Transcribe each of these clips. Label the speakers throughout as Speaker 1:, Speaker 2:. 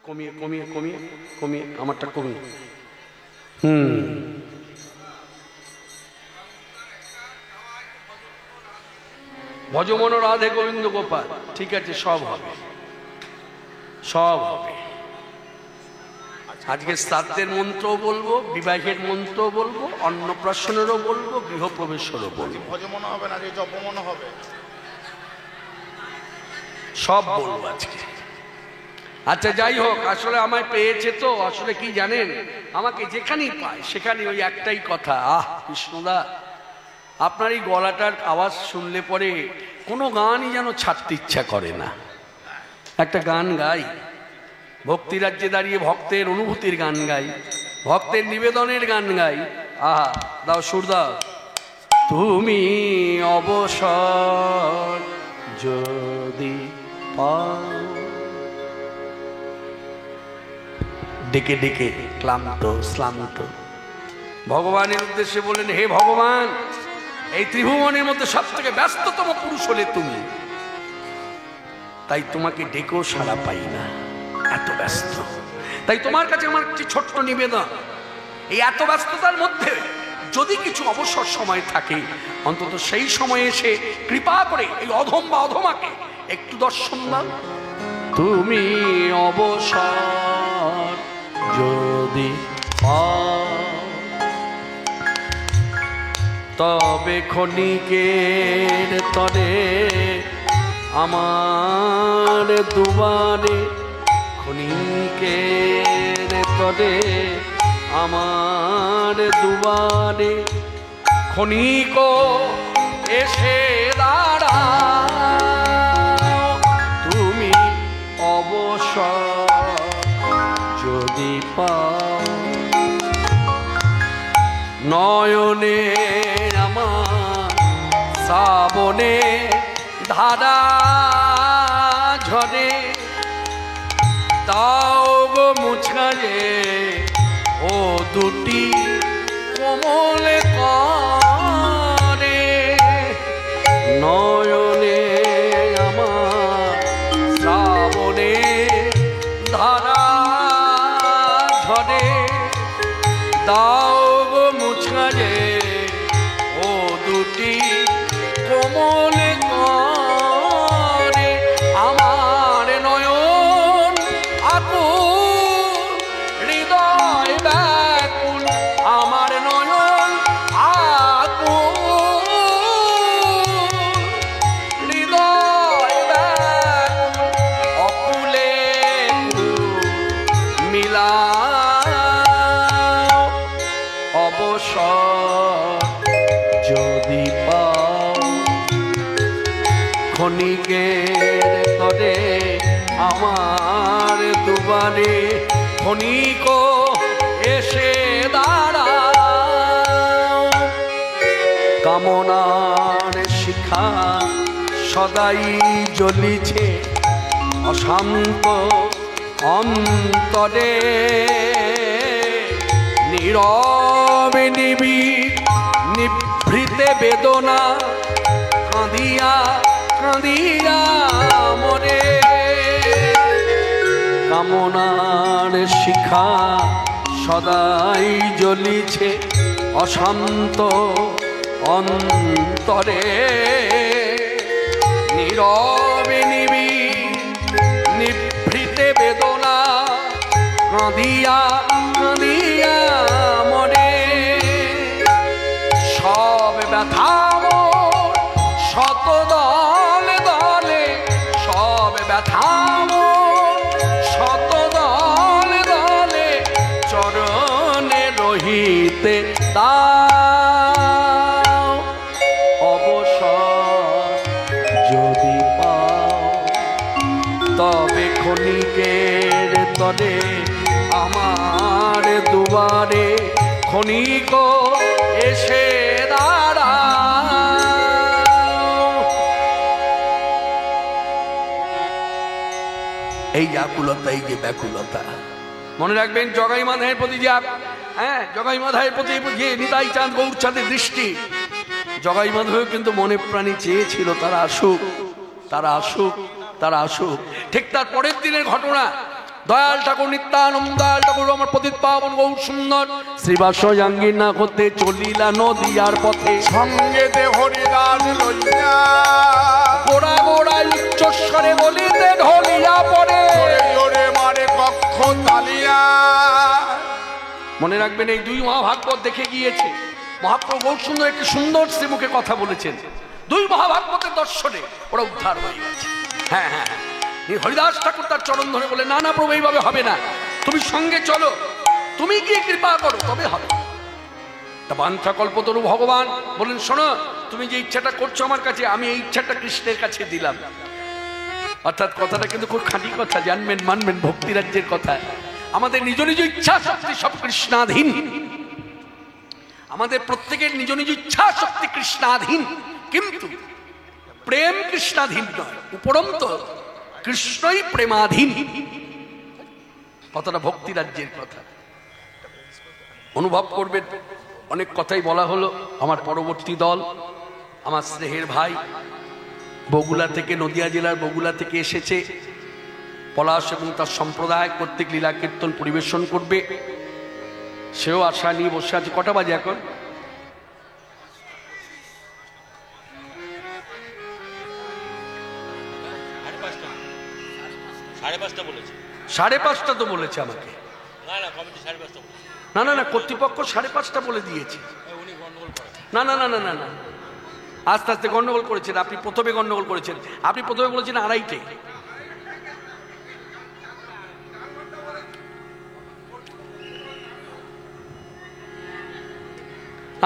Speaker 1: কমিয়ে কমিয়ে কমিয়ে কমিয়ে আমারটা কমিয়ে ভজমন রাধে গোবিন্দ গোপাল, ঠিক আছে, সব হবে, সব হবে। আজকে শ্রাদ্ধের মন্ত্র বলবো, বিবাহের মন্ত্র বলবো, অন্নপ্রাশনেরও বলবো, গৃহপ্রবেশেরও বলবো,
Speaker 2: ভজমন হবে না, জপমন হবে,
Speaker 1: সব বলবো আজকে। আচ্ছা যাই হোক, আসলে আমায় পেয়েছে তো, আসলে কি জানেন, আমাকে যেখানেই পায় সেখানে ওই একটাই কথা, আহ কৃষ্ণদা আপনার এই গলাটার আওয়াজ শুনলে পরে কোনো গানই যেন ছাড়তে ইচ্ছা করে না। একটা গান গাই, ভক্তিরাজ্যে দাঁড়িয়ে ভক্তের অনুভূতির গান গাই, ভক্তের নিবেদনের গান গাই। আহা দাও সুর দাও। তুমি অবসর যদি পাও, ডেকে ডেকে ক্লান্ত শ্লান্ত ভগবানের উদ্দেশ্যে বলেন, হে ভগবান, এই ত্রিভুবনের মধ্যে সব থেকে ব্যস্ততম পুরুষ হলে তুমি, তাই তোমাকে ডেকেও সাড়া পাই না, এত ব্যস্ত। তাই তোমার কাছে আমার একটি ছোট্ট নিবেদন, এই এত ব্যস্ততার মধ্যে যদি কিছু অবসর সময় থাকে, অন্তত সেই সময়ে এসে কৃপা করে এই অধম বা অধমাকে একটু দর্শন দাও। তুমি অবসর যদি পাও, তবে ক্ষণিকের তরে আমার দুবারে, ক্ষণিকের তরে আমার দুবারে ক্ষণিক এসে দাঁড়াও। তুমি অবসর যদি পাও, নয়নে আমার শ্রাবণে ধারা ঝরে, তাও গো মুছারে ও দুটি কোমল করে। নয়নে আমার শ্রাবণে ধারা ঝরে, তাও গো মুছারে ও দুটি কোমল করে। আমার নয়ন আকুল, হৃদয় ব্যাকুল, আমার নয়ন আকুল, হৃদয় ব্যাকুল, অকুলে মিলাও। অবসর যদি পাও, ক্ষণিকের তরে আমার দুবারে ক্ষণিক এসে দাঁড়াও। কামনার শিখা সদাই জ্বলিছে অশান্ত অন্তরে, নীরবে নিভৃতে বেদনা কাঁদিয়া কাঁদিয়া মরে। কামনার শিখা সদাই জ্বলিছে অশান্ত অন্তরে, নীরবে নিভৃতে বেদনা কাঁদিয়া কাঁদিয়া মরে। সব ব্যথা মোর শত দলে দলে, সব ব্যথা মোর শত দলে দলে, চরণে রহিতে দাও। অবসর যদি পাও, তবে ক্ষণিকের তরে আমার দুবারে ক্ষণিক এসে দাঁড়াও। এই যে আকুলতা, এই যে ব্যাকুলতা, মনে রাখবেন জগাই মাধায়ের প্রতি যে জগাই মাধায়ের প্রতি যে নিতাই চাঁদ গৌর চাঁদের দৃষ্টি, জগাই মাধব কিন্তু মনে প্রাণী চেয়েছিল তারা আসুক, তারা আসুক, তারা আসুক। ঠিক তার পরের দিনের ঘটনা, দয়াল ঠাকুর নিত্যানন্দ, দয়াল ঠাকুর আমার পতিত পাবন গৌর সুন্দর শ্রীবাস জাঙ্গিনা হতে চলিলা নদিয়ার পথে,
Speaker 2: সঙ্গে দে হরিদাস লইয়া
Speaker 1: গোড়া গোড়ায় উচ্চস্বরে বলিতে ঢলিয়া পড়ে।
Speaker 2: জোরে জোরে মারে কক্ষ তালিয়া।
Speaker 1: মনে রাখবেন এই দুই মহাভাগবত দেখে গিয়েছে মহাপ্রভু গৌর সুন্দর একটি সুন্দর শ্রীমুখে কথা বলেছেন। দুই মহাভাগবতের দর্শনে ওরা উদ্ধার হয়ে গেছে। হ্যাঁ হ্যাঁ, এই হরিদাস ঠাকুর তার চরণ ধরে বলে, না না প্রভু এইভাবে হবে না, তুমি সঙ্গে চলো, তুমি গিয়ে কৃপা করো তবে হবে। তা বাঞ্ছা কল্পতরু ভগবান বলেন, শোনো তুমি যে ইচ্ছাটা করছো আমার কাছে, আমি এই ইচ্ছাটা কৃষ্ণের কাছে দিলাম। অর্থাৎ কথাটা কিন্তু খুব খাঁটি কথা, জানবেন মানবেন, ভক্তিরাজ্যের কথা। আমাদের নিজ নিজ ইচ্ছা শক্তি সব কৃষ্ণাধীন, আমাদের প্রত্যেকের নিজ নিজ ইচ্ছা শক্তি কৃষ্ণাধীন, কিন্তু প্রেম কৃষ্ণাধীন নয়, উপরন্ত কৃষ্ণই প্রেমাধীন। কথাটা ভক্তিরাজ্যের কথা, অনুভব করবেন। অনেক কথাই বলা হলো। আমার পরবর্তী দল, আমার স্নেহের ভাই, বগুড়া থেকে, নদিয়া জেলার বগুড়া থেকে এসেছে। পলাশ এবং তার সম্প্রদায় কর্তৃক লীলা কীর্তন পরিবেশন করবে, সেও আশা নিয়ে বসে আছে। কটা বাজে এখন? সাড়ে পাঁচটা তো বলেছে আমাকে। না না না, কর্তৃপক্ষ 5:30 বলে দিয়েছে। না না না না না না, আস্তে আস্তে গন্ডগোল করেছেন আপনি, প্রথমে গন্ডগোল করেছেন আপনি, প্রথমে বলেছেন 2:30।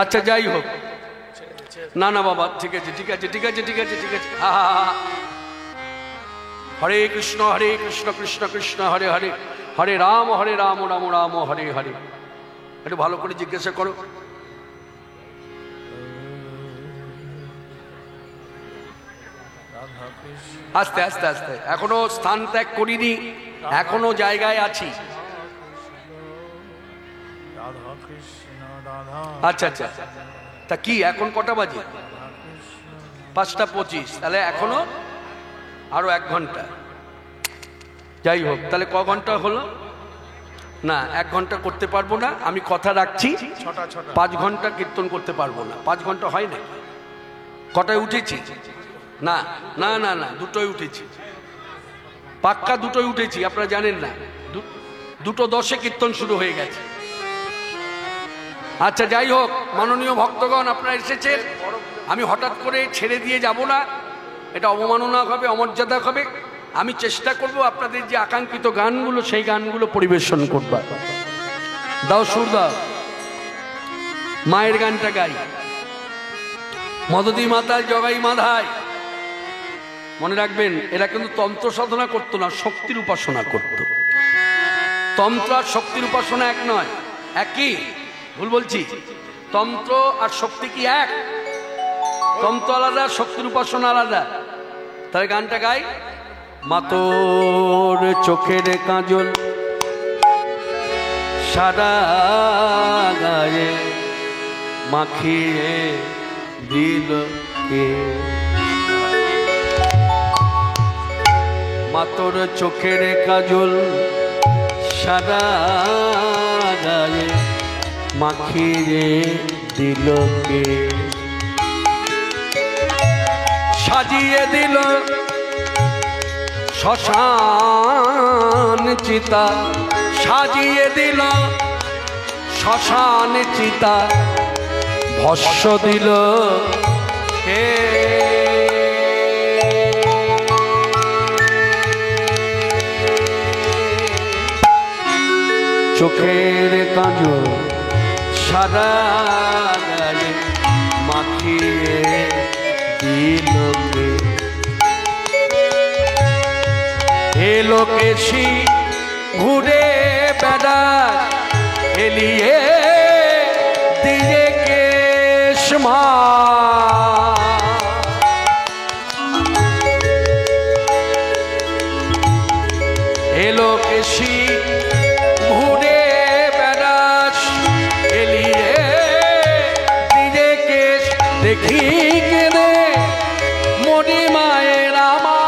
Speaker 1: আচ্ছা যাই হোক, না না বাবা, ঠিক আছে ঠিক আছে ঠিক আছে ঠিক আছে ঠিক আছে। হা হা হা। হরে কৃষ্ণ কৃষ্ণ কৃষ্ণ হরে হরে, হরে রাম রাম রাম হরে হরে। একটু ভালো করে জিজ্ঞাসা করো। আস্তে আস্তে আস্তে, এখনো স্থান ত্যাগ করিনি, এখনো জায়গায় আছি। আচ্ছা আচ্ছা, তা কি এখন কটা বাজে? 5:25, তাহলে এখনো আরো 1 ঘন্টা। যাই হোক, তাহলে ক ঘন্টা হলো? না, 1 ঘন্টা করতে পারবো না, আমি কথা রাখছি। 5 ঘন্টা কীর্তন করতে পারবো না। 5 ঘন্টা হয় না। কটায় উঠেছি? না না না না, 2টোয় উঠেছি, পাক্কা 2টোয় উঠেছি, আপনারা জানেন না। 2:10 কীর্তন শুরু হয়ে গেছে। আচ্ছা যাই হোক, মাননীয় ভক্তগণ আপনারা এসেছেন, আমি হঠাৎ করে ছেড়ে দিয়ে যাব না, এটা অবমাননা হবে, অমর্যাদা হবে। আমি চেষ্টা করব আপনাদের যে আকাঙ্ক্ষিত গানগুলো, সেই গানগুলো পরিবেশন করবার। দাও সুর দাও, মায়ের গানটা গাই। মদতী মাতাল জগাই মাধায়। মনে রাখবেন, এরা কিন্তু তন্ত্র সাধনা করতো না, শক্তির উপাসনা করত। তন্ত্র আর শক্তির উপাসনা এক নয়। একই? ভুল বলছি? তন্ত্র আর শক্তি কি এক? তন্ত্র আলাদা, শক্তির উপাসনা আলাদা। তাহলে গানটা গাই। মাতোর চোখের কাজল সাদা গায়ে মাখিয়ে দিল কে, মাতোর চোখের কাজল সাদা গায়ে মাখিয়ে দিল কে, সাজিয়ে দিল শ্মশান চিতা, সাজিয়ে দিল শ্মশান চিতা, ভস্য দিল কে, চোখের কাজল সাদা গায়ে মাখিয়ে দিল কে, এলো কেশি ঘুরে বেড়ায় এলিয়ে দিয়ে কেশমা, এলো কেশি ঘুরে বেড়াস এলিয়ে দিয়ে কেশ, দেখি কেনে মনি মায়ের আমার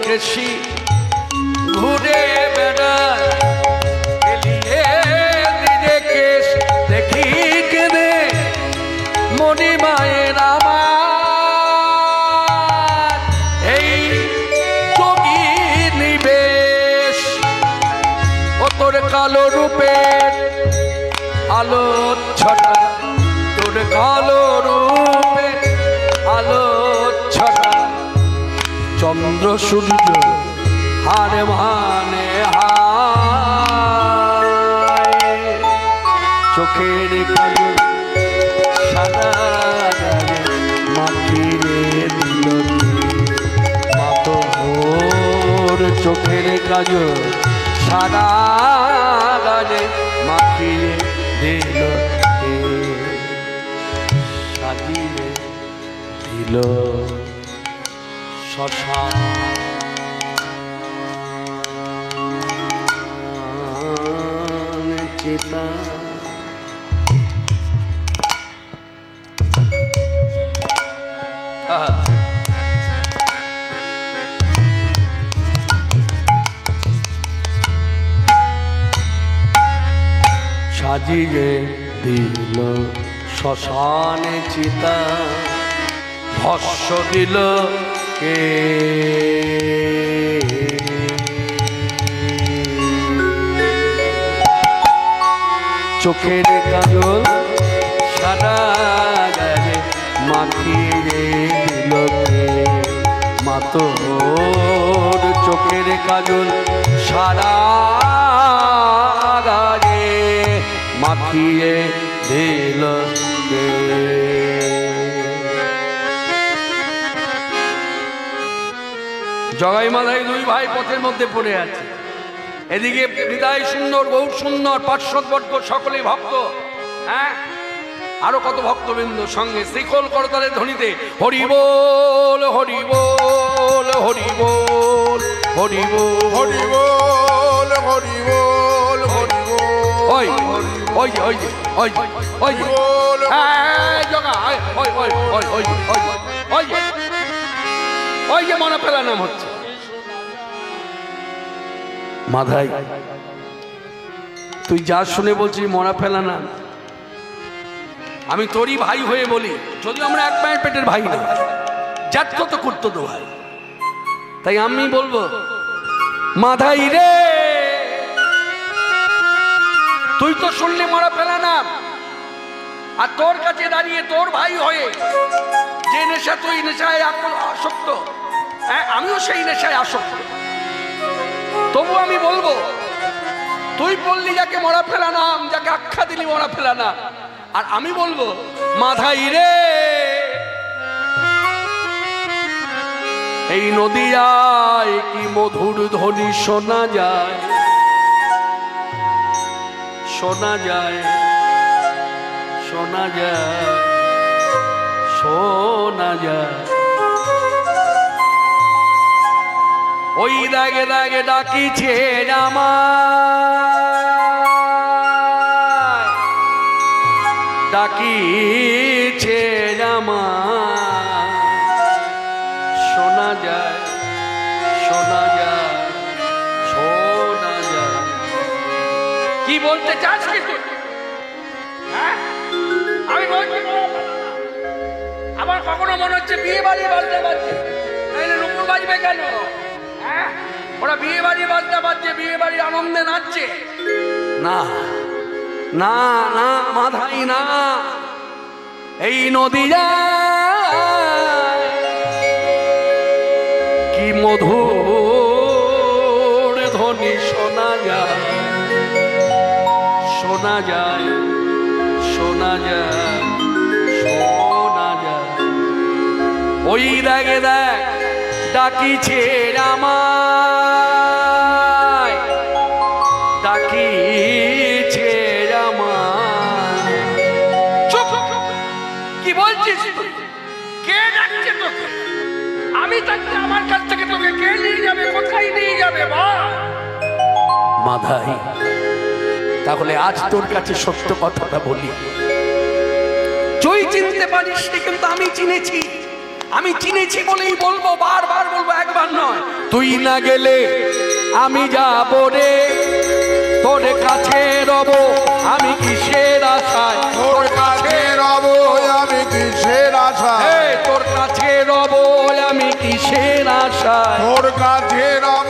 Speaker 1: কেশি ঘুরে বেড়ায় এলিয়ে দিনে কেশ দেখি কেঁদে মনি মায়ের আমার এই যোগী নিবেশ ও তোর কালো রূপের আলো ছটা তোর কালো রূপে আলো ছটা চন্দ্র সূর্য হার মানে হায় চোখের কালো সাদা মাটিরে দিল মাতো ভোর চোখের কাজল সাদা গালে মাখিয়ে দিল সাজিয়ে দিল শ্মশান চিতা সাজিয়ে দিল শ্মশানে চিতা ভস্য দিল কে চোখের কাজল সাদা গায়ে মাখিয়ে দিল কে মাতোর চোখের কাজল সাদা গায়ে মাখিয়ে দিল কে জগাই মাধাই দুই ভাই পথের মধ্যে পড়ে আছে এদিকে হৃদয় সুন্দর গৌর সুন্দর পার্শ্বদবর্গ সকলেই ভক্ত হ্যাঁ আরো কত ভক্তবৃন্দ সঙ্গে শ্রীকোল করতালের ধ্বনিতে হরি বল হরি বল হরি বল হরি বল
Speaker 2: হরি বল হরি বল হরি বল
Speaker 1: ওই ওই ওই ওই ওই হ্যাঁ জগা ওই ওই ওই ওই ওই ওই ওই যে মনে ফেলা নাম হচ্ছে মাধাই তুই যা শুনে বলছিস মরা ফেলা না আমি তোরই ভাই হয়ে বলি যদিও আমরা এক মায়ের পেটের ভাই না জাত তো করতো তো ভাই তাই আমি বলবো মাধাই রে তুই তো শুনলে মরা ফেলা না আর তোর কাছে দাঁড়িয়ে তোর ভাই হয়ে যে নেশা তুই নেশায় আসক্ত হ্যাঁ আমিও সেই নেশায় আসক্ত তবু আমি বলবো তুই বললি যাকে মরা ফেলা নাম যাকে আখ্যা দিলি মরা ফেলা না আর আমি বলবো মাধাই রে এই নদিয়ায় কি মধুর ধ্বনি শোনা যায় শোনা যায় শোনা যায় শোনা যায় ওই দাগে দাগে ডাকিছে আমায় ডাকিছে আমায় শোনা যায় শোনা যায় শোনা যায় কি বলতে চাস কি তুই হ্যাঁ আমি বলছি আমার কখনো মনে হচ্ছে বিয়ে বাড়ি বাজতে বাজছে নাইলে রূপুর বাজবে কেন হ্যাঁ ওরা বিয়ে বাড়ি বাজতে বাজছে বিয়ে বাড়ি আনন্দে নাচছে না না না মাধাই না এই নদিয়ায় কি মধুর ধ্বনি শোনা যায় শোনা যায় শোনা যায় শোনা যায় ওই দাগে দেখ ডাকিছে আমায় ডাকিছে আমায় চুপ কি বলছিস তুই কে ডাকছে তোকে আমি থাকতে আমার কাছ থেকে তোকে কে নিয়ে যাবে কোথায় নিয়ে যাবে মাধাই তাহলে আজ তোর কাছে সত্য কথাটা বলি তুই চিনতে পারিস কিন্তু আমি চিনেছি আমি চিনেছি বলেই বলবো, বারবার বলবো, একবার নয়। তুই না গেলে আমি যাব রে, তোর কাছে রব আমি কিসের আশায়,
Speaker 2: তোর কাছে রব আমি কিসের আশায়,
Speaker 1: তোর কাছে রব আমি কিসের আশায়,
Speaker 2: তোর কাছে রব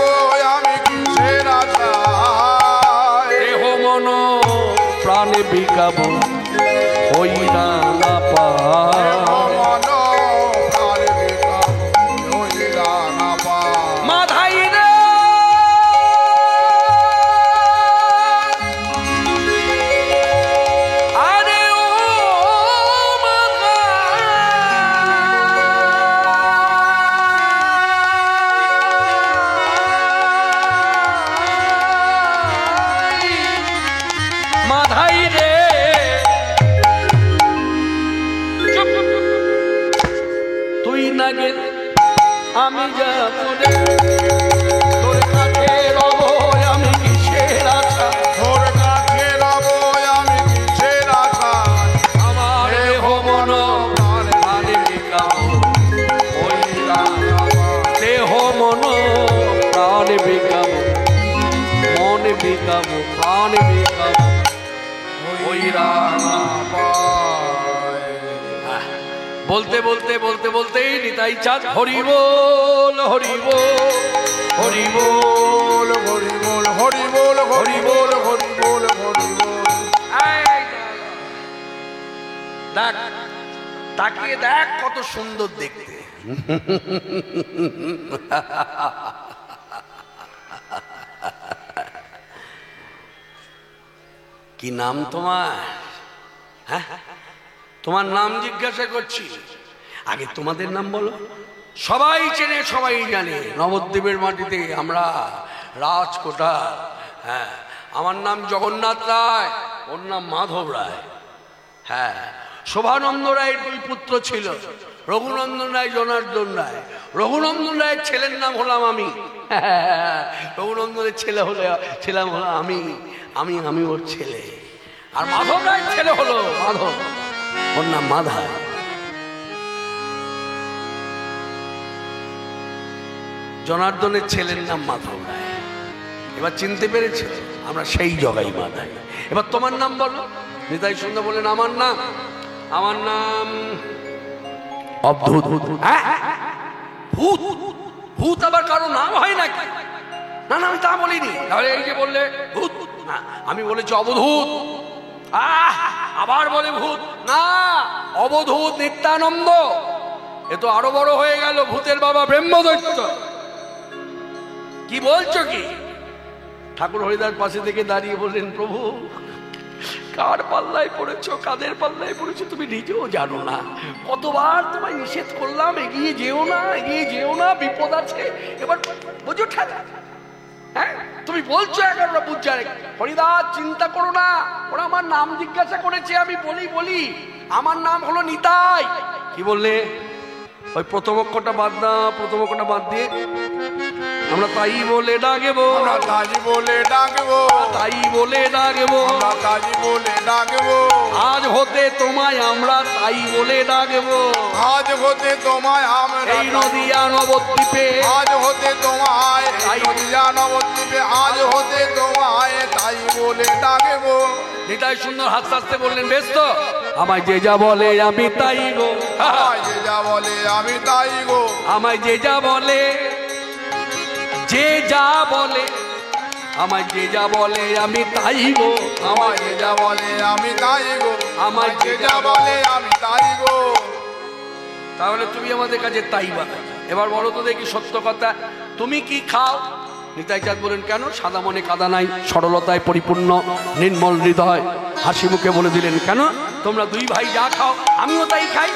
Speaker 2: আমি কিসের আশায়।
Speaker 1: দেহ মন প্রাণে বিকাবো হইরা না পায়। মাধাই রে আরে ও মাধাই রে, তুই না গেলে আমি যাব রে, তোর কাছে রব আমি কিসের আশা,
Speaker 2: তোর কাছে রব আমি কিসের আশায়।
Speaker 1: আমার দেহ মন প্রাণে বিকাবো হইরা না পায়। দেহ মন প্রাণে বিকাবো, মনে বিকাবো, প্রাণে বিকাবো হইরা না পায়। বলতে বলতে বলতে বলতেই নিতাই চাঁদ হরি বল হরি বল হরি বল
Speaker 2: হরি বল হরি বল হরি বল হরি বল হরি বল।
Speaker 1: দেখ, তাকিয়ে দেখ কত সুন্দর দেখতে। কি নাম তোমার? হ্যাঁ, তোমার নাম জিজ্ঞাসা করছি, আগে তোমাদের নাম বলো। সবাই চেনে, সবাই জানে, নবদ্বীপের মাটিতে আমরা রাজকোটার। হ্যাঁ, আমার নাম জগন্নাথ রায়, ওর নাম মাধব রায়। হ্যাঁ, শোভানন্দ রায়ের দুই পুত্র ছিল, রঘুনন্দন রায়, জনার্দন রায়। রঘুনন্দন রায়ের ছেলের নাম হলাম আমি। রঘুনন্দনের ছেলে ছিলাম হলো আমি, আমি আমি ওর ছেলে। আর মাধব রায়ের ছেলে হলো মাধব, ওর নাম মাধা। জনার্দনের ছেলের নাম মাধব রায়। এবার চিনতে পেরেছ, আমরা সেই জগাই মাধাই। এবার তোমার নাম বলো। নিতাই সুন্দর বলেন, আমার নাম অবধূত। ভূত? ভূত আবার কারো নাম হয় নাকি? না না, আমি তা বলিনি। তাহলে এই যে বললে ভূত, না, আমি বলেছি অবধূত। আবার বলে ভূত, না, অবধূত নিত্যানন্দ। এ তো আরো বড় হয়ে গেল, ভূতের বাবা ব্রহ্মদৈত্য। কি বলছো কি? ঠাকুর হরিদার পাশে থেকে দাঁড়িয়ে বললেন, প্রভু কার পাল্লায় পড়েছো, কাদের পাল্লায় পড়েছো তুমি নিজেও জানো না। কতবার তোমায় নিষেধ করলাম, এগিয়ে যেও না, এগিয়ে যেও না, বিপদ আছে। এবার বোঝো ঠেলা। হ্যাঁ, তুমি বলছো এগারোটা বুঝছে। হরিদাস চিন্তা করো না, ওরা আমার নাম জিজ্ঞাসা করেছে, আমি বলি আমার নাম হলো নিতাই। কি বললে? ওই প্রথম অক্ষরটা বাদ দাও, প্রথম অক্ষরটা বাদ দিয়ে আমরা তাই বলে ডাকবো,
Speaker 2: আমরা তাই বলে ডাকবো,
Speaker 1: তাই বলে ডাকবো,
Speaker 2: আমরা তাই বলে ডাকবো।
Speaker 1: আজ হতে তোমায় আমরা তাই বলে ডাকবো।
Speaker 2: আজ হতে তোমায় আমরা
Speaker 1: এই নদিয়া নবদ্বীপে,
Speaker 2: আজ হতে তোমায় এই নদিয়া নবদ্বীপে, আজ হতে তোমায় তাই বলে ডাকবো।
Speaker 1: নিতাই সুন্দর হাসতে হাসতে বললেন, বেশ তো, আমায় যে যা বলে আমি তাই গো,
Speaker 2: আমায় যে যা বলে আমি তাই গো,
Speaker 1: আমায় যে যা বলে, যে যা বলে, আমায় যে যা বলে আমি তাই গো,
Speaker 2: আমায় যে যা বলে আমি তাই গো,
Speaker 1: আমায়
Speaker 2: যে যা বলে আমি তাই গো।
Speaker 1: তাহলে তুমি আমাদের কাছে তাই বলো। এবার বলো তো দেখি সত্য কথা, তুমি কি খাও? নিতাই চাঁদ বলেন, কেন? সাদা মনে কাদা নাই, সরলতায় পরিপূর্ণ নির্মল হৃদয়। হাসি মুখে বলে দিলেন, কেন? তোমরা দুই ভাই যা খাও আমিও তাই খাই।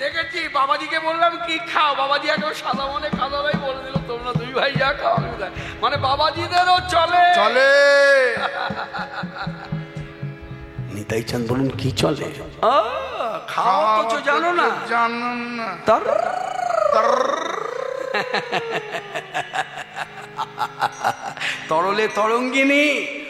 Speaker 1: দেখেছি, বাবাজিকে বললাম কি খাও, বাবাজি একদম সাদা মনে কাদা নাই বলে দিল, তোমরা দুই ভাই যা খাও আমি তাই। মানে বাবাজিদেরও চলে
Speaker 2: চলে।
Speaker 1: নিতাই চাঁদ বলুন, কি চলে? খাওয়া তো জানো না,
Speaker 2: জানো না।
Speaker 1: তরলে তরঙ্গিনী,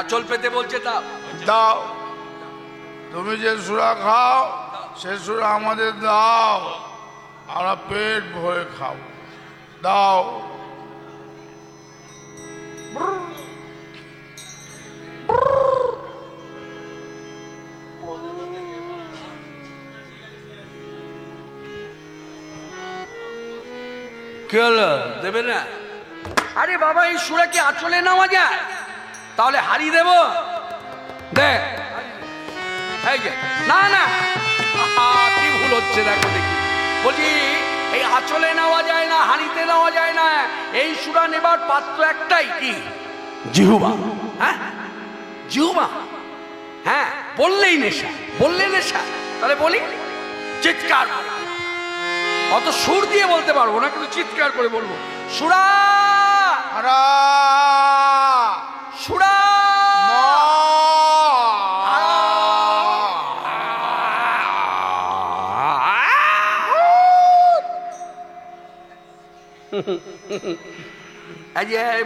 Speaker 1: আঁচল পেতে বলছে তা
Speaker 2: দাও, তুমি যে সুরা খাও সে সুরা আমাদের দাও, আমরা পেট ভরে খাও, দাও।
Speaker 1: কি হলো, দেবে না? আরে বাবা, এই সুরা কি আঁচলে নেওয়া যায়? তাহলে হারি দেব, দেখ। এই যে, না না, কি ভুল হচ্ছে দেখো দেখি। বলছি এই আঁচলে নেওয়া যায় না, হাড়িতে নেওয়া যায় না। এই সুরা নেবার পাত্র একটাই, কি? জিহুবা। হ্যাঁ, জিহুবা। হ্যাঁ, বললেই নেশা, বললে নেশা। তাহলে বলি, চিৎকার করে। অত সুর দিয়ে বলতে পারবো না, কিন্তু চিৎকার করে বলবো, সুরা সুরা।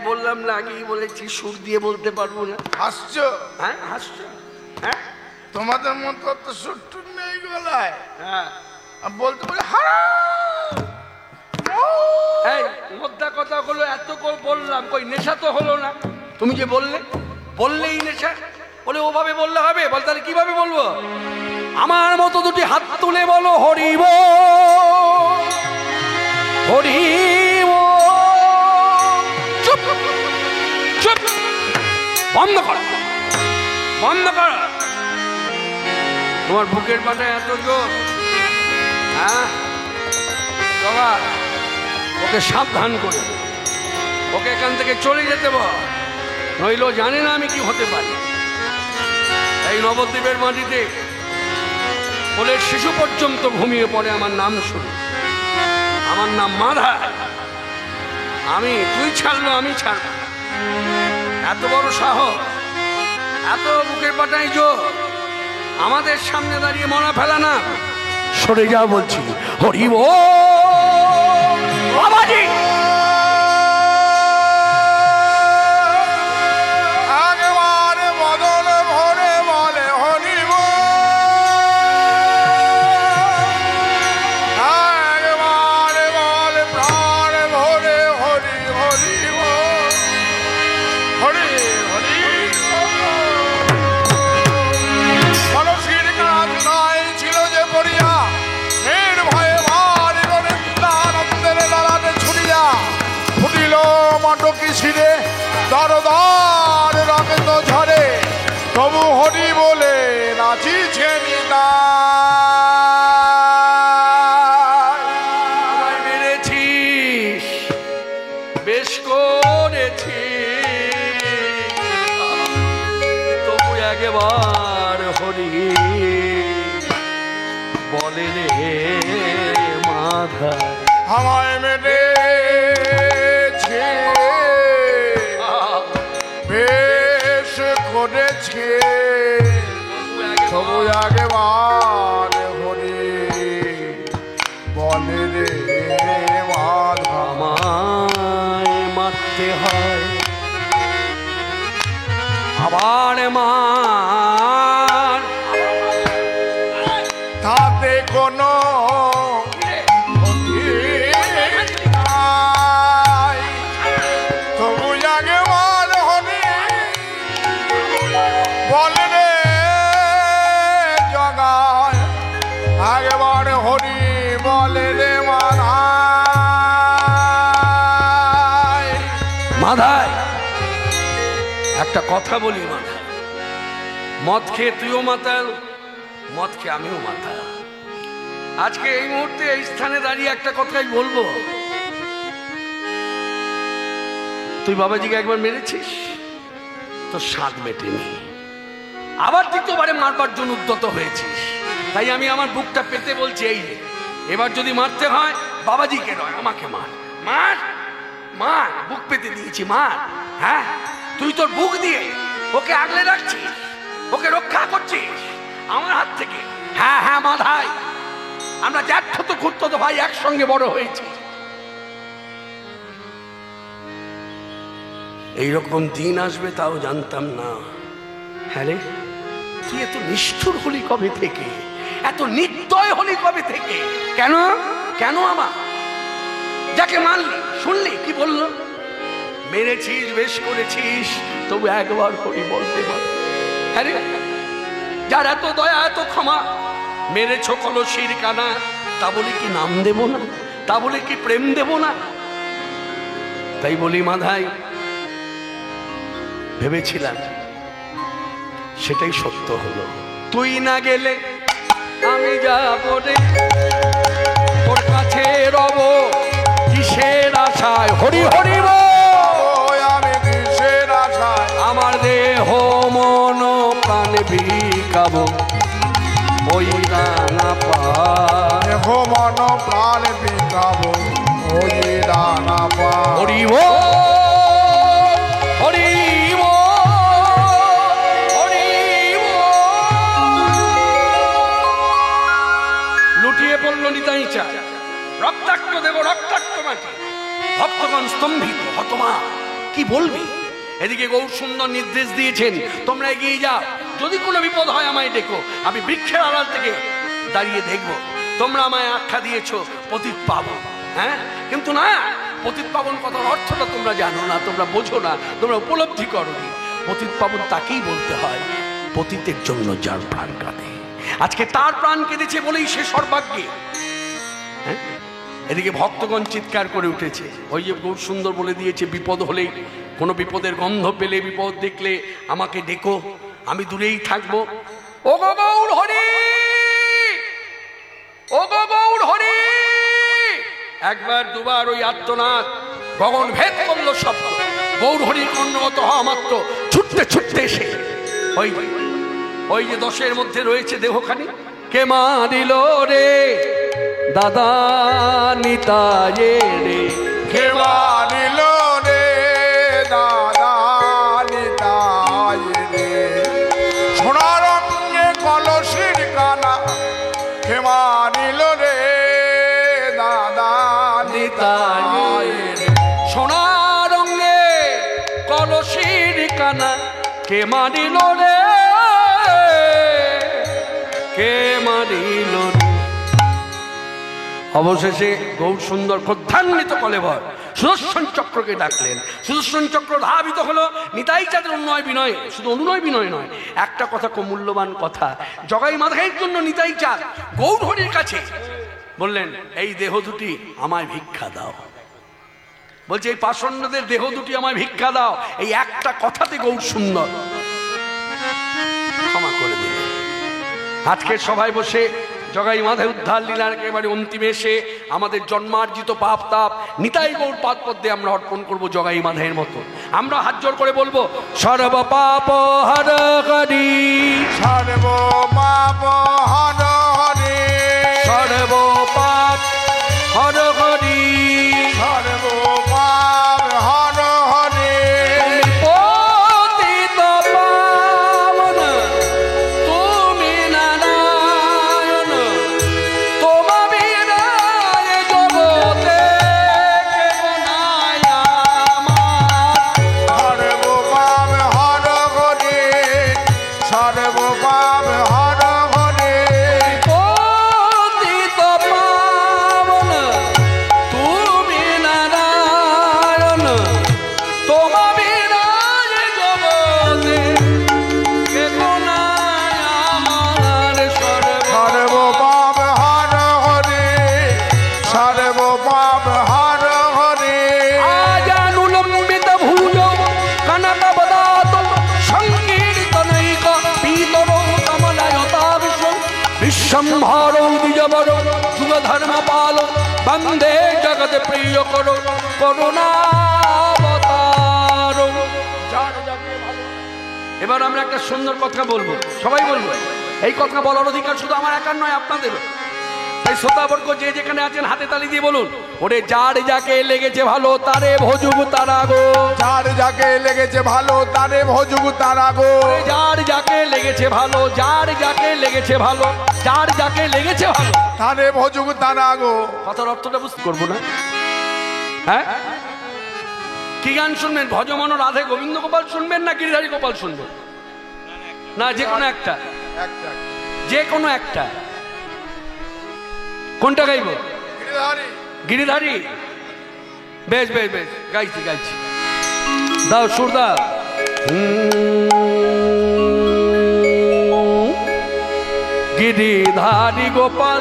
Speaker 1: বললাম না, আগেই বলেছি সুর দিয়ে বলতে পারবো না।
Speaker 2: হাসছো?
Speaker 1: হ্যাঁ, হাসছো। হ্যাঁ,
Speaker 2: তোমাদের মতো তো সুর নেই গলায়।
Speaker 1: হ্যাঁ,
Speaker 2: বলতে পারি
Speaker 1: এই মোদ্দা কথা হলো, এত করে বললাম, কই নেশা তো হলো না। তুমি যে বললে, বললেই নেশা। বলে ওভাবে বললে হবে? বল তাহলে কিভাবে বলবো? আমার মতো দুটি হাত তুলে বলো, হরিব হরিব। চুপ চুপ, বন্ধ কর, বন্ধ কর। তোমার বুকের পাটায় এত জোর? হ্যাঁ, বাবা, ওকে সাবধান করে, ওকে এখান থেকে চলে যেতে বল, নইল জানে না আমি কি হতে পারি। এই নবদ্বীপের মাটিতে কোলের শিশু পর্যন্ত ঘুমিয়ে পড়ে আমার নাম শুনে। আমার নাম মাধা। আমি, তুই ছাড়লো, আমি ছাড়ব। এত বড় সাহস, এত বুকের পাটায় জোর, আমাদের সামনে দাঁড়িয়ে মরা ফেলা না। সরে যা বলছি, হরি বল। বাবাজি,
Speaker 2: একেবারে বদল ভরে বলে হরিব, একেবারে বলে প্রাণ ভরে হরি হরিব, হরি হরি। মানসির কাজ নাই ছিল যে পড়িয়া, নির্ভয়ে ভারী নিত্যানন্দের ললাটে ছুটিয়া ফুটিল মটকি শিরে, দরদার রক্ত ঝরে, তবু হরি বলে নাচিছে নিতাই।
Speaker 1: আমায় মেরেছিস, বেশ করেছিস, তবু একবার হরি বলে রে মাধা।
Speaker 2: আমায় মেরেছে, বেশ করেছে, তবু একবার হরি বলে রে মাধা।
Speaker 1: আমায় মারতে হয়, আবার মার,
Speaker 2: তাতে কোনো ক্ষতি নাই, তবু একবার হরি বলে রে জগায়, একবার হরি বলে রে মাধায়।
Speaker 1: মাধায় একটা কথা বলি, মাধায়, মদ খেয়ে তুইও মাতাল, মদ খেয়ে আমিও মাতাল। আজকে এই মুহূর্তে এই স্থানে দাঁড়িয়ে একটা কথাই বলবো, তুই বাবাজিকে একবার মেরেছিস, তোর স্বাদ মেটেনি, আবার দ্বিতীয়বারে মারবার জন্য উদ্যত হয়েছিস। তাই আমি আমার বুকটা পেতে বলছি, এই রে, এবার যদি মারতে হয় বাবাজিকে নয়, আমাকে মার, মার মার, বুক পেতে দিয়েছি, মার। হ্যাঁ, তুই তোর বুক দিয়ে ওকে আগলে রাখছিস, ওকে রক্ষা করছিস আমার হাত থেকে। হ্যাঁ হ্যাঁ মাধাই, আমরা জ্যাঠতো খুঁড়তো ভাই একসঙ্গে বড় হয়েছি। এইরকম দিন আসবে তাও জানতাম না। হ্যাঁ রে, তুই এত নিষ্ঠুর হলি কবে থেকে, এত নির্দয় হলি কবে থেকে? কেন কেন আমার যাকে মানলি শুনলি কি বললো? মেরেছিস, বেশ করেছিস, তবু একবার করে বলতে পার। হ্যাঁ রে, যার এত দয়া এত ক্ষমা, মেরেছ কলসির কানা, তা বলে কি নাম দেব না? তা বলে কি প্রেম দেব না? তাই বলি মাধাই, ভেবেছিলাম সেটাই সত্য হলো। তুই না গেলে আমি যাবো রে, তোর কাছে রব কিসের আশায়? হরি হরি বল।
Speaker 2: আমি কিসের আশায়
Speaker 1: আমার দেহ মন প্রাণ বিকাবো ওই রাঙা পায়।
Speaker 2: দেহ মন প্রাণ বিকাবো ওই রাঙা পায়।
Speaker 1: হরি বল, হরি বল, হরি বল। লুটিয়ে পড়ল নিতাই চা, রক্তাক্ত দেব রক্তাক্ত মাটি। ভক্তগণ স্তম্ভিত, হতমা কি বলবি? এদিকে গৌর সুন্দর নির্দেশ দিয়েছেন, তোমরা এগিয়ে যাও, যদি কোনো বিপদ হয় আমায় ডেকো, আমি বৃক্ষের আড়াল থেকে দাঁড়িয়ে দেখবো। তোমরা আমায় আখ্যা দিয়েছ পতিত পাবন, হ্যাঁ, কিন্তু না, পতিত পাবন কথার অর্থটা তোমরা জানো না, তোমরা বোঝো না, তোমরা উপলব্ধি করোনি। পতিত পাবন তাকেই বলতে হয় পতিতের জন্য যার প্রাণ কাঁদে। আজকে তার প্রাণ কেঁদেছে বলেই সে সর্বাগ্যে। হ্যাঁ, এদিকে ভক্তগণ চিৎকার করে উঠেছে। ওই যে গৌর সুন্দর বলে দিয়েছে, বিপদ হলেই, কোনো বিপদের গন্ধ পেলে, বিপদ দেখলে আমাকে ডেকো, আমি দূরেই থাকবো। ও গো গৌর হরি, ও গো গৌর হরি। একবার দুবার ওই আর্তনাদ গগন ভেদ করলো শব্দ। গৌর হরির কর্ণগত হওয়া মাত্র ছুটতে ছুটতে এসে ওই যে 10-এর মধ্যে রয়েছে দেহখানি। কে মারিল রে দাদা নিতায়ে রে,
Speaker 2: কে মারিল রে দাদা নিতাই রে। সোনার রঙে কলসির কানা, কে মারিল রে দাদা নিতাই রে।
Speaker 1: সোনার রঙে কলসির কানা, কে মারিল রে, কে মারিল রে। অবশেষে গৌর সুন্দর ক্রোধান্বিত কলেবর সুদর্শন চক্রকে ডাকলেন। সুদর্শন চক্র ধাবিত হলো নিতাই চাঁদের অনুনয় বিনয়। শুধু অনুনয় বিনয় নয়, একটা কথা খুব মূল্যবান কথা, জগাই মাধাইয়ের জন্য নিতাই চাঁদ গৌর হরির কাছে বললেন, এই দেহ দুটি আমায় ভিক্ষা দাও। বলছে, এই পাষণ্ডদের দেহ দুটি আমায় ভিক্ষা দাও। এই একটা কথাতে গৌর সুন্দর ক্ষমা করে দিলেন। আজকের সভায় বসে জগাই মাধাই উদ্ধার লীলার একেবারে অন্তিমে এসে আমাদের জন্মার্জিত পাপ তাপ নিতাই গৌর পাদপদ্মে আমরা অর্পণ করব জগাই মাধাইয়ের মতো। আমরা হাত জোর করে বলবো, সর্ব পাপ হর হরি,
Speaker 2: সর্ব পাপ হর হরি,
Speaker 1: সর্ব পাপ হর হরি,
Speaker 2: সর্ব পাপ হর হরি।
Speaker 1: পতিত পাবন তুমি নারায়ণ, তোমা বিনা এ জগতে কেহ নাই আমার।
Speaker 2: সর্ব পাপ হর হরি, সর্ব পাপ হর হরি।
Speaker 1: পতিত পাবন তুমি নারায়ণ, তোমা বিনা এ জগতে কেহ নাই আমার।
Speaker 2: সর্ব পাপ হর হরি, সর্ব পাপ হর হরি।
Speaker 1: আজানুলম্বিত ভুজ কনকবদাত সংকীর্তনৈক পীতর কমলায়তাবিষ বিশ্বম্ভর দ্বিজবর যুগধর্মপাল বন্দে জগৎ প্রিয় করো করুণাবতার। এবার আমরা একটা সুন্দর কথা বলবো, সবাই বলবো। এই কথা বলার অধিকার শুধু আমার একার নয়, আপনাদেরও। তাই শ্রোতাবর্গ যে যেখানে আছেন হাতে তালি দিয়ে বলুন, ওরে যার যাকে লেগেছে ভালো তারে ভজুগ তারা গো,
Speaker 2: যার যাকে লেগেছে ভালো তারে ভজুগ তারা গো।
Speaker 1: ওরে যার যাকে লেগেছে ভালো, যার যাকে লেগেছে ভালো, যার যাকে লেগেছে ভালো
Speaker 2: তারে ভজুগ তারা গো।
Speaker 1: কথার অর্থটা বুঝতে করবো না? হ্যাঁ, কি গান শুনবেন? ভজমন রাধে গোবিন্দ গোপাল শুনবেন না গিরিধারী গোপাল শুনবেন? না যে কোনো একটা,
Speaker 2: একটা
Speaker 1: যে কোনো একটা। কোনটা গাইব?
Speaker 2: গিরিধারী।
Speaker 1: গিরিধারী। বেশ বেশ বেশ, গাইছি গাইছি, দাও সুর দাও। গিরিধারী গোপাল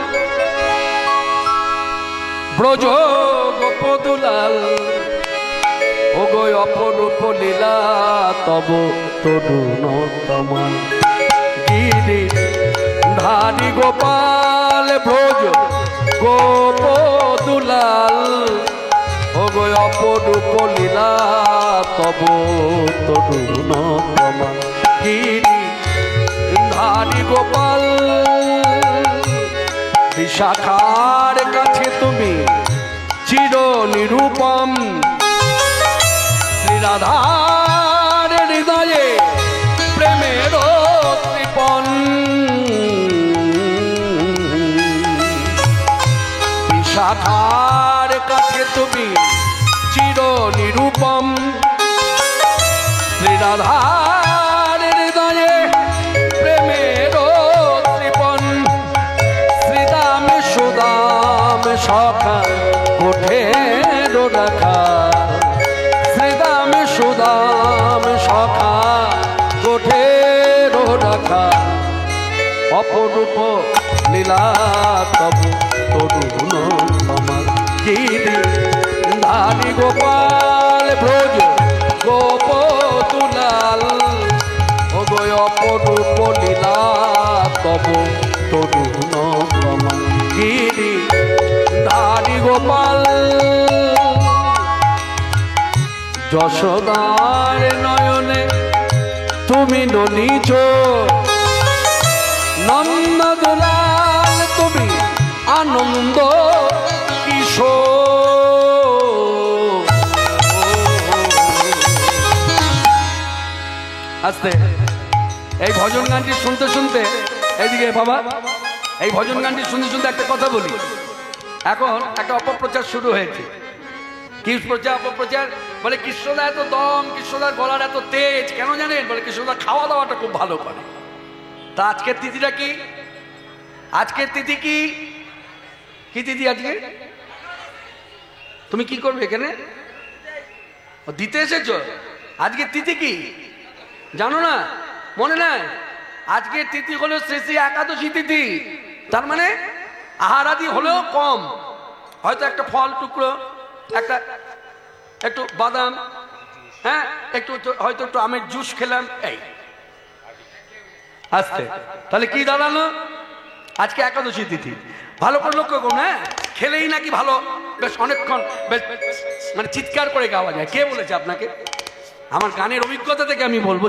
Speaker 1: ব্রজ গোপদুলাল, ও গো অপরূপ লীলা তব তরুণ তমাল। গিরিধারী গোপাল ব্রজ গোপদুলাল, ও গো অপরূপ লীলা তব তরুণ তমাল। গিরিধারী গোপাল বিশাখার কাছে তুমি চির নিরূপম, শ্রীরাধার হৃদয়ে প্রেমের কৃপণ। বিশাখার কাছে তুমি চির নিরূপম, শ্রীরাধার হৃদয়ে প্রেমের কৃপণ। শ্রীদাম সুদাম সখা কোঠের রাখা, শ্রীদাম সুদাম সখা কোঠের রাখা, অপরূপ লীলা তব তরুণ তমাল। গিরিধারী গোপাল ব্রজ গোপদুলাল, ও গো অপরূপ লীলা তব তরুণ তমাল। গিরিধারী গোপাল যশোদার নয়নে তুমি ননীচ, নন্দদুলাল তুমি আনন্দ কিশোর। আস্তে, এই ভজন গানটি শুনতে শুনতে, এইদিকে বাবা, এই ভজন গানটি শুনতে শুনতে একটা কথা বলি। এখন একটা অপপ্রচার শুরু হয়েছে। কি প্রচার? অপপ্রচার বলে কৃষ্ণদা এত দম, কৃষ্ণদার গলার এত তেজ কেন জানেন? বলে কৃষ্ণদা খাওয়া দাওয়াটা খুব ভালো করে। তা আজকের তিথিটা কি? আজকের তিথি কি? কি তিথি আজকে? তুমি কি করবে এখানে? দিতে এসেছো? আজকের তিথি কি জানো না? মনে নাই? আজকের তিথি হলো শ্রী একাদশী তিথি। তার মানে আহারাদি হলেও কম, হয়তো একটা ফল টুকরো, একটা একটু বাদাম, হ্যাঁ একটু হয়তো একটু আমের জুস খেলাম, এই আসতে। তাহলে কি দাঁড়ালো? আজকে একাদশী তিথি। ভালো করে লক্ষ্য করুন, হ্যাঁ খেলেই নাকি ভালো, বেশ অনেকক্ষণ বেশ মানে চিৎকার করে গাওয়া যায়। কে বলেছে আপনাকে? আমার গানের অভিজ্ঞতা থেকে আমি বলবো,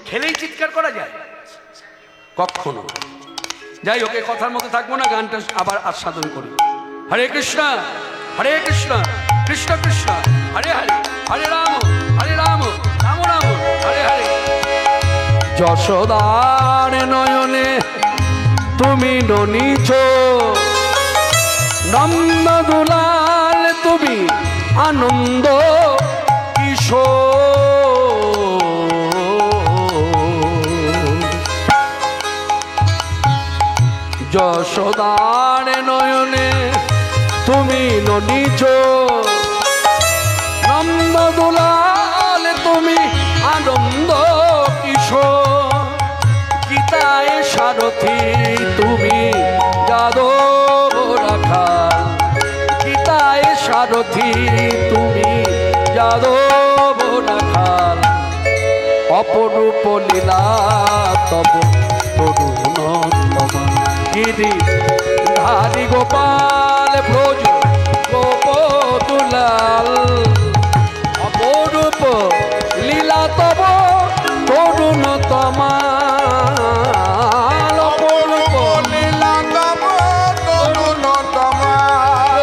Speaker 1: খেলেই চিৎকার করা যায়? কখনো। যাই হোক, এই কথার মধ্যে থাকবো না, গানটা আবার আস্বাদন করি। হরে কৃষ্ণ হরে কৃষ্ণ কৃষ্ণ কৃষ্ণ হরে হরে, হরে রাম রাম রাম হরে হরে। যশোদার নয়নে তুমি ননীচ, নন্দদুলাল তুমি আনন্দ কিশোর। যশোদার নয়নে তুমি ননীচ, নন্দদুলাল তুমি আনন্দ কিশোর। গীতায় সারথি তুমি যাদব রাখা, গীতায় সারথি তুমি যাদব রাখাল। অপরূপ লীলা তব তরুণ তমাল। গিরিধারী গোপাল ব্রজ গোপদুলাল, অপরূপ লীলা তব তরুণ তমাল। অপরূপ
Speaker 2: লীলা তব তরুণ তমাল।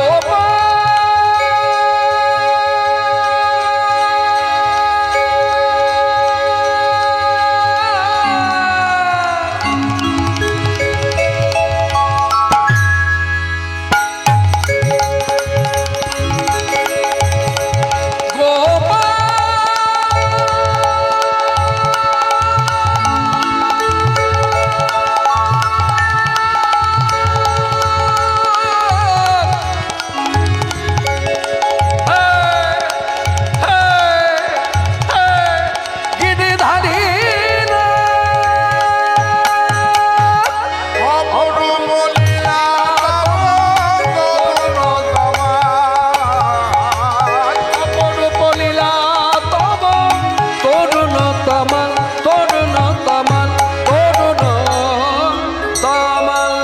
Speaker 1: মাল।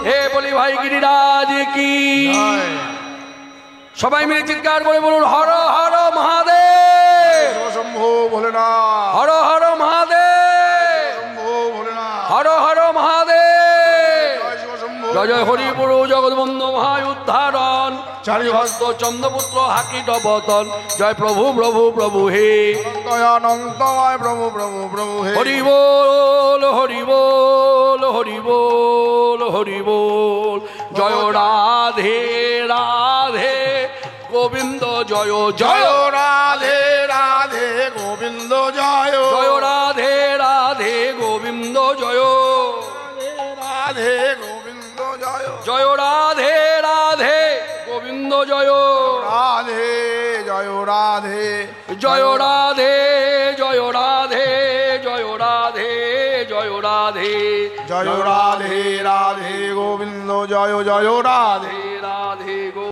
Speaker 1: হে বলি ভাই গিরিরাজ কি
Speaker 2: জয়।
Speaker 1: সবাই মিলে চিৎকার করে বলুন হর হর মহাদেব,
Speaker 2: শম্ভু ভোলেনা,
Speaker 1: হর হর মহাদেব,
Speaker 2: শম্ভু ভোলেনা,
Speaker 1: হর হর মহাদেব।
Speaker 2: জয় শিব শম্ভু।
Speaker 1: জয় জয় হরিপুর জগৎবন্ধু মহায় উদ্ধারণ,
Speaker 2: চারি
Speaker 1: হস্ত চন্দ্রপুত্র হাকিট বতন। জয় প্রভু প্রভু প্রভু হে,
Speaker 2: অনন্তময় প্রভু প্রভু প্রভু হে।
Speaker 1: হরি বল হরি বল হরি বল হরি বল। জয় রাধে রাধে গোবিন্দ জয় জয়,
Speaker 2: জয় রাধে রাধে গোবিন্দ জয়,
Speaker 1: জয় রাধে রাধে গোবিন্দ জয়,
Speaker 2: রাধে গোবিন্দ জয়,
Speaker 1: জয় রাধে রাধে গোবিন্দ জয়,
Speaker 2: রাধে জয় রাধে,
Speaker 1: জয় রাধে জয় রাধে জয় রাধে জয় রাধে,
Speaker 2: জয় রাধে রাধে গোবিন্দ জয়, জয় রাধে।
Speaker 1: রাধে রাধে গো